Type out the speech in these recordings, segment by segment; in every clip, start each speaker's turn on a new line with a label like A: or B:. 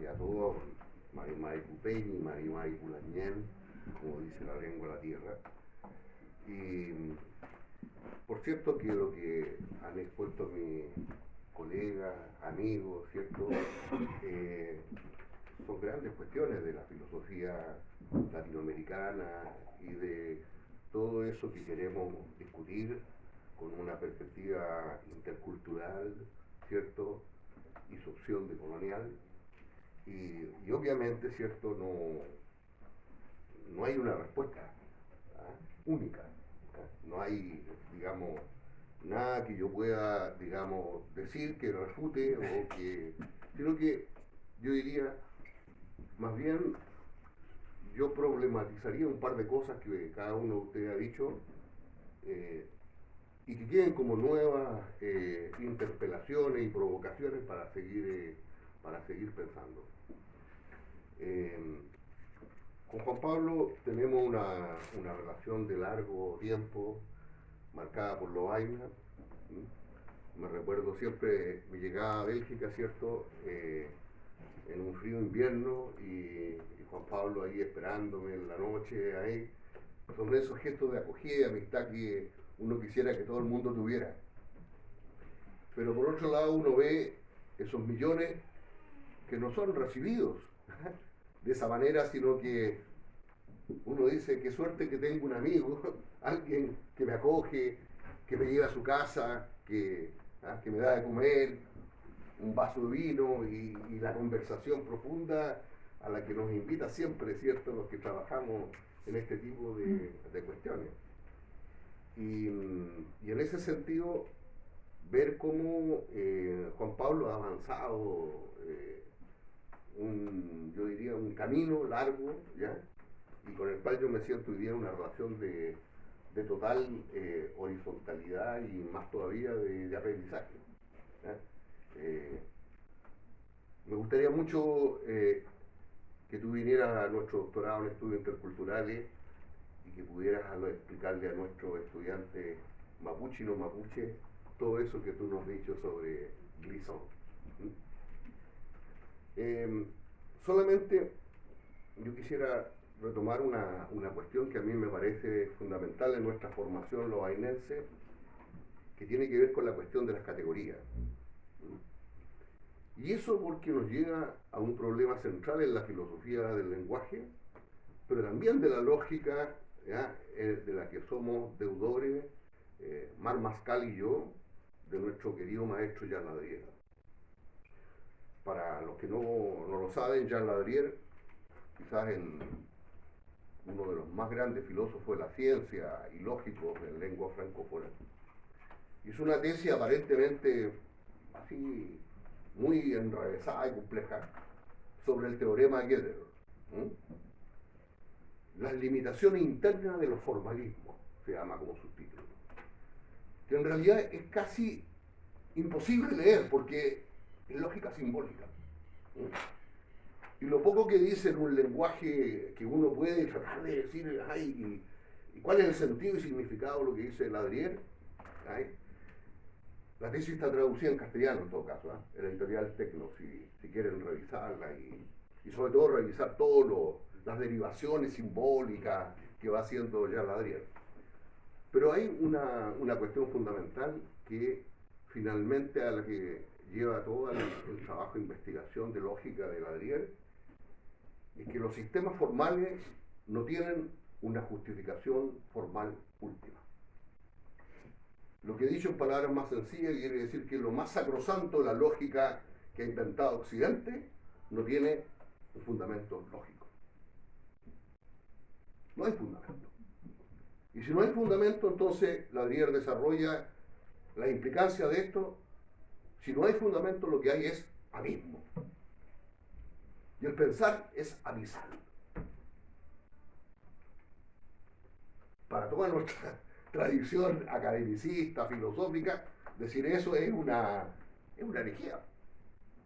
A: a todos, Mari Mari Cupeni, Mari Mari Culañén, como dice la lengua de la tierra. Y por cierto que lo que han expuesto mis colegas, amigos, ¿cierto? Son grandes cuestiones de la filosofía latinoamericana y de todo eso que queremos discutir con una perspectiva intercultural, ¿cierto? Y su opción decolonial. Y obviamente, ¿cierto? No hay una respuesta única. No hay, digamos, nada que yo pueda, digamos, decir que refute o que... Sino que yo diría, más bien, yo problematizaría un par de cosas que cada uno de ustedes ha dicho y que queden como nuevas interpelaciones y provocaciones para seguir pensando. Con Juan Pablo tenemos una relación de largo tiempo marcada por los AIMA. Me recuerdo siempre mi llegada a Bélgica, ¿cierto? En un frío invierno y Juan Pablo ahí esperándome en la noche, ahí. Son esos gestos de acogida y amistad que uno quisiera que todo el mundo tuviera. Pero por otro lado uno ve esos millones que no son recibidos de esa manera, sino que uno dice, qué suerte que tengo un amigo, alguien que me acoge, que me lleva a su casa, que me da de comer, un vaso de vino y la conversación profunda a la que nos invita siempre, ¿cierto?, los que trabajamos en este tipo de cuestiones. Y en ese sentido, ver cómo Juan Pablo ha avanzado yo diría, un camino largo, ¿ya? Y con el cual yo me siento hoy día en una relación de total horizontalidad y más todavía de aprendizaje. Me gustaría mucho que tú vinieras a nuestro doctorado en estudios interculturales y que pudieras explicarle a nuestros estudiantes mapuche y no mapuche todo eso que tú nos has dicho sobre Glisson. Solamente yo quisiera retomar una cuestión que a mí me parece fundamental en nuestra formación lovainense, que tiene que ver con la cuestión de las categorías. Y eso porque nos llega a un problema central en la filosofía del lenguaje, pero también de la lógica, de la que somos deudores, Mar Mascal y yo, de nuestro querido maestro Jean Ladrier. Para los que no lo saben, Jean Ladrier, quizás uno de los más grandes filósofos de la ciencia y lógicos en lengua francófona, hizo una tesis aparentemente así muy enrevesada y compleja sobre el teorema de Gödel. Las limitaciones internas de los formalismos, se llama como subtítulo, que en realidad es casi imposible leer porque es lógica simbólica. Y lo poco que dice en un lenguaje que uno puede tratar de decir, ¿y cuál es el sentido y significado de lo que dice Ladrier? La tesis está traducida en castellano en todo caso, en la editorial Tecno, si quieren revisarla y sobre todo revisar todas las derivaciones simbólicas que va haciendo Jean Ladrier. Pero hay una cuestión fundamental que finalmente a la que lleva todo el trabajo de investigación de lógica de Ladrier, es que los sistemas formales no tienen una justificación formal última. Lo que he dicho en palabras más sencillas quiere decir que lo más sacrosanto de la lógica que ha inventado Occidente no tiene un fundamento lógico. No hay fundamento. Y si no hay fundamento, entonces Ladrier desarrolla la implicancia de esto. Si no hay fundamento, lo que hay es abismo. Y el pensar es abisal. Para toda nuestra tradición academicista, filosófica, decir eso es una herejía.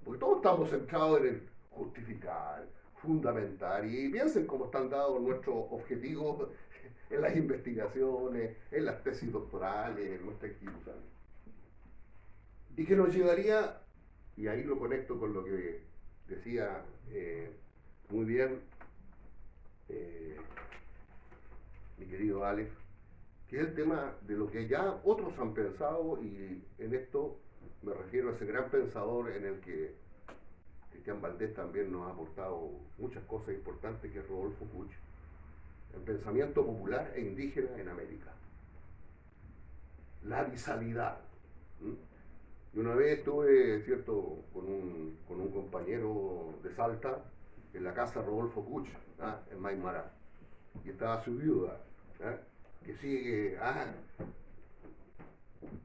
A: Porque todos estamos centrados en el justificar, fundamentar, y piensen cómo están dados nuestros objetivos en las investigaciones, en las tesis doctorales, en nuestra institución. Y que nos llevaría, y ahí lo conecto con lo que decía muy bien mi querido Alex, que es el tema de lo que ya otros han pensado, y en esto me refiero a ese gran pensador en el que Cristian Valdés también nos ha aportado muchas cosas importantes, que es Rodolfo Puch, el pensamiento popular e indígena en América. La visalidad. Y una vez estuve, ¿cierto?, con un compañero de Salta en la casa Rodolfo Puch, en Maimará, y estaba su viuda, que sigue,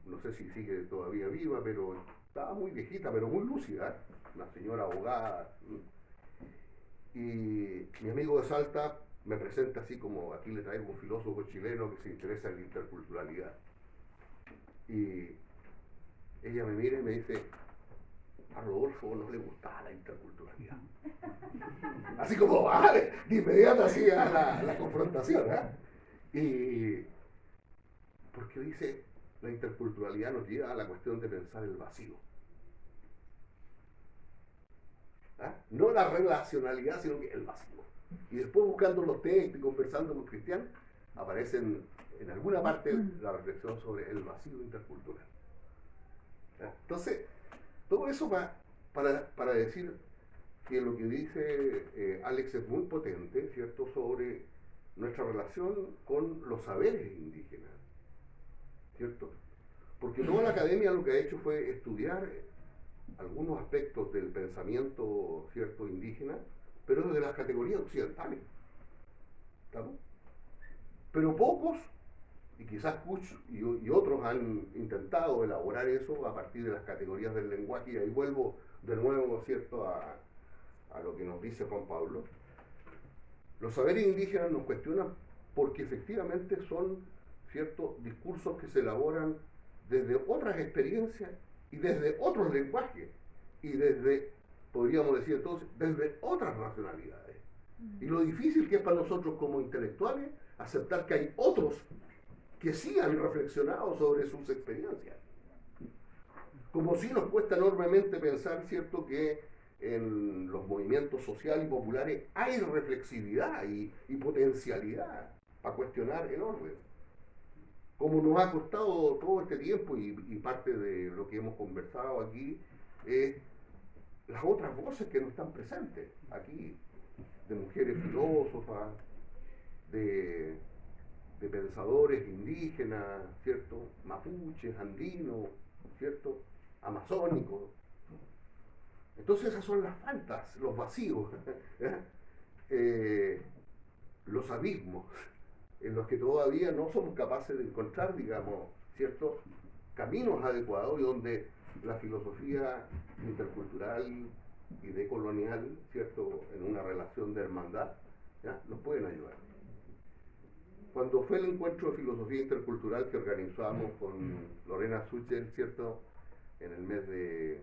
A: no sé si sigue todavía viva, pero estaba muy viejita, pero muy lúcida, una señora abogada. Y mi amigo de Salta me presenta así como: aquí le traigo un filósofo chileno que se interesa en la interculturalidad. Y ella me mira y me dice: a Rodolfo no le gustaba la interculturalidad. Así como, de inmediato hacía la confrontación. Y porque dice, la interculturalidad nos lleva a la cuestión de pensar el vacío. No la relacionalidad, sino que el vacío. Y después, buscando los textos y conversando con Cristian, aparecen en alguna parte la reflexión sobre el vacío intercultural. Entonces, todo eso para decir que lo que dice Alex es muy potente, ¿cierto?, sobre nuestra relación con los saberes indígenas, ¿cierto? Porque toda la academia lo que ha hecho fue estudiar algunos aspectos del pensamiento, ¿cierto?, indígena, pero desde las categorías occidentales, ¿estamos? Pero pocos, y quizás Puch y otros han intentado elaborar eso a partir de las categorías del lenguaje, y ahí vuelvo de nuevo, ¿cierto?, a lo que nos dice Juan Pablo. Los saberes indígenas nos cuestionan porque efectivamente son, ¿cierto?, discursos que se elaboran desde otras experiencias y desde otros lenguajes y desde, podríamos decir entonces, desde otras nacionalidades. Y lo difícil que es para nosotros como intelectuales aceptar que hay otros que sí han reflexionado sobre sus experiencias. Como si nos cuesta enormemente pensar, ¿cierto?, que en los movimientos sociales y populares hay reflexividad y potencialidad para cuestionar el orden. Como nos ha costado todo este tiempo, y parte de lo que hemos conversado aquí, es las otras voces que no están presentes aquí, de mujeres filósofas, de pensadores indígenas, ¿cierto?, mapuches, andinos, ¿cierto?, amazónicos. Entonces esas son las faltas, los vacíos, los abismos, en los que todavía no somos capaces de encontrar, digamos, ciertos caminos adecuados, y donde la filosofía intercultural y decolonial, ¿cierto?, en una relación de hermandad, nos pueden ayudar. Cuando fue el encuentro de filosofía intercultural que organizamos con Lorena Suchel, ¿cierto?, en el mes de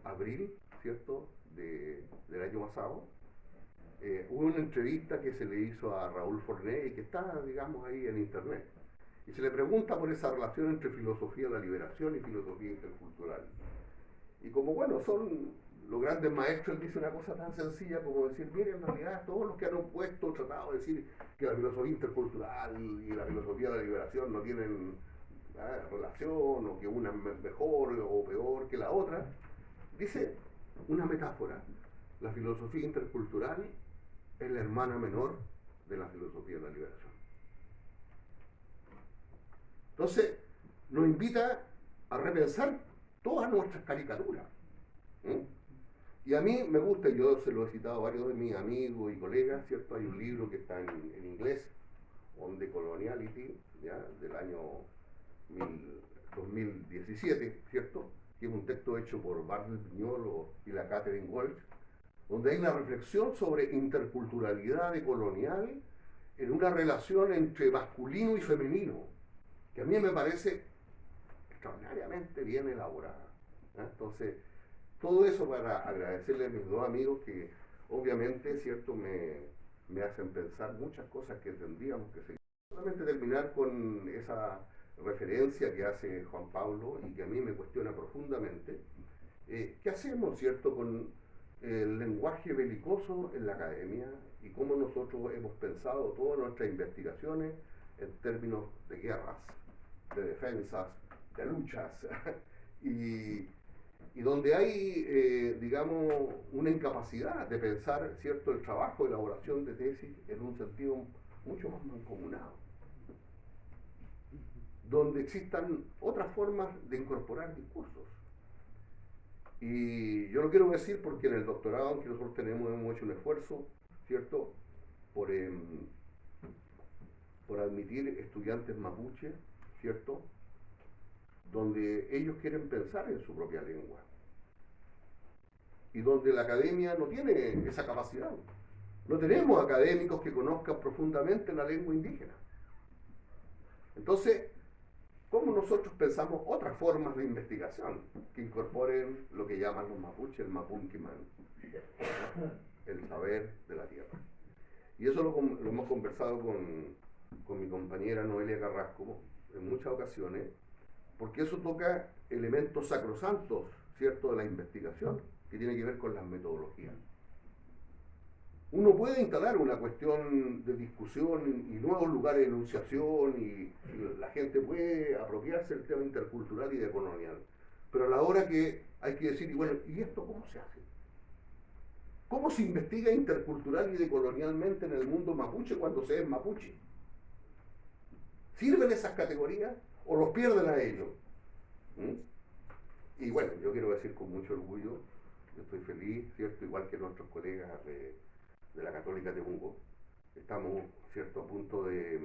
A: abril, ¿cierto?, del año pasado, hubo una entrevista que se le hizo a Raúl Forné y que está, digamos, ahí en internet. Y se le pregunta por esa relación entre filosofía de la liberación y filosofía intercultural. Y como, bueno, son los grandes maestros, él dice una cosa tan sencilla como decir: miren, en realidad todos los que han opuesto, tratado de decir que la filosofía intercultural y la filosofía de la liberación no tienen relación, o que una es mejor o peor que la otra, dice una metáfora: la filosofía intercultural es la hermana menor de la filosofía de la liberación. Entonces, nos invita a repensar todas nuestras caricaturas. Y a mí me gusta, y yo se lo he citado a varios de mis amigos y colegas, ¿cierto? Hay un libro que está en inglés, On the Coloniality, ¿ya?, del año 2017, ¿cierto?, que es un texto hecho por Bartlett Viñolo y la Catherine Walsh, donde hay una reflexión sobre interculturalidad decolonial en una relación entre masculino y femenino, que a mí me parece extraordinariamente bien elaborada. Entonces, todo eso para agradecerle a mis dos amigos que obviamente, ¿cierto?, me hacen pensar muchas cosas que tendríamos que seguir. Solamente terminar con esa referencia que hace Juan Pablo y que a mí me cuestiona profundamente. ¿Qué hacemos, cierto?, con el lenguaje belicoso en la academia y cómo nosotros hemos pensado todas nuestras investigaciones en términos de guerras, de defensas, de luchas, y, y donde hay, digamos, una incapacidad de pensar, ¿cierto?, el trabajo de elaboración de tesis en un sentido mucho más mancomunado, donde existan otras formas de incorporar discursos. Y yo lo quiero decir porque en el doctorado que nosotros tenemos hemos hecho un esfuerzo, ¿cierto?, por, por admitir estudiantes mapuche, ¿cierto?, donde ellos quieren pensar en su propia lengua y donde la academia no tiene esa capacidad. No tenemos académicos que conozcan profundamente la lengua indígena. Entonces, ¿cómo nosotros pensamos otras formas de investigación que incorporen lo que llaman los mapuches el mapunkiman, el saber de la tierra? Y eso lo hemos conversado con mi compañera Noelia Carrasco en muchas ocasiones, porque eso toca elementos sacrosantos, ¿cierto?, de la investigación, que tiene que ver con las metodologías. Uno puede instalar una cuestión de discusión y nuevos lugares de enunciación y la gente puede apropiarse del tema intercultural y decolonial, pero a la hora que hay que decir, bueno, ¿y esto cómo se hace? ¿Cómo se investiga intercultural y decolonialmente en el mundo mapuche cuando se es mapuche? ¿Sirven esas categorías o los pierden a ellos? Y bueno, yo quiero decir con mucho orgullo, yo estoy feliz, ¿cierto?, igual que nuestros colegas de la Católica de Temuco. Estamos, ¿cierto?, a punto de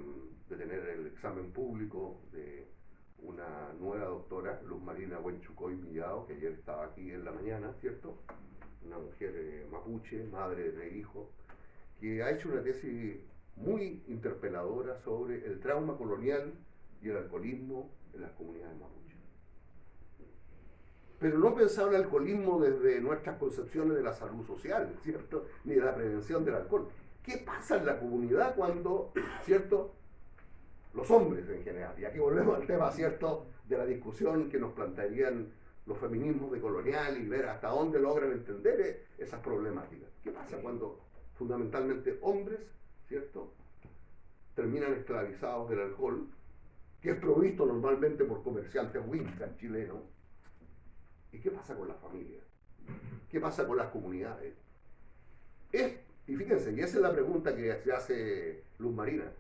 A: tener el examen público de una nueva doctora, Luz Marina Huenchucoy Millao, que ayer estaba aquí en la mañana, ¿cierto?, una mujer mapuche, madre de 3 hijos, que ha hecho una tesis muy interpeladora sobre el trauma colonial y el alcoholismo en las comunidades mapuches. Pero no pensaba el alcoholismo desde nuestras concepciones de la salud social, ¿cierto?, ni de la prevención del alcohol. ¿Qué pasa en la comunidad cuando, ¿cierto?, los hombres en general, y aquí volvemos al tema, ¿cierto?, de la discusión que nos plantearían los feminismos decolonial y ver hasta dónde logran entender esas problemáticas? ¿Qué pasa cuando fundamentalmente hombres, ¿cierto?, terminan esclavizados del alcohol, que es provisto normalmente por comerciantes Winca chilenos? ¿Y qué pasa con las familias? ¿Qué pasa con las comunidades? Y fíjense, y esa es la pregunta que se hace Luz Marina.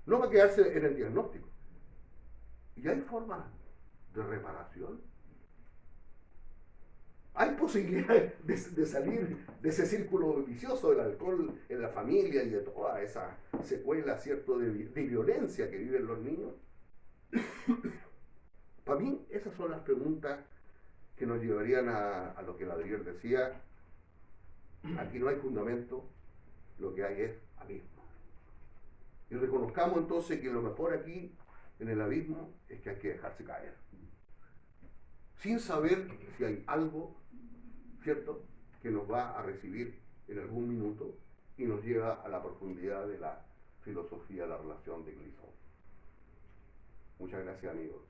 A: No va a quedarse en el diagnóstico. ¿Y hay formas de reparación? ¿Hay posibilidades de salir de ese círculo vicioso del alcohol en la familia y de toda esa secuela, ¿cierto?, de violencia que viven los niños? Para mí, esas son las preguntas que nos llevarían a lo que Ladrier decía: aquí no hay fundamento, lo que hay es abismo. Y reconozcamos entonces que lo mejor aquí, en el abismo, es que hay que dejarse caer, sin saber si hay algo, ¿cierto?, que nos va a recibir en algún minuto y nos lleva a la profundidad de la filosofía de la relación de Glisson. Muchas gracias, amigos.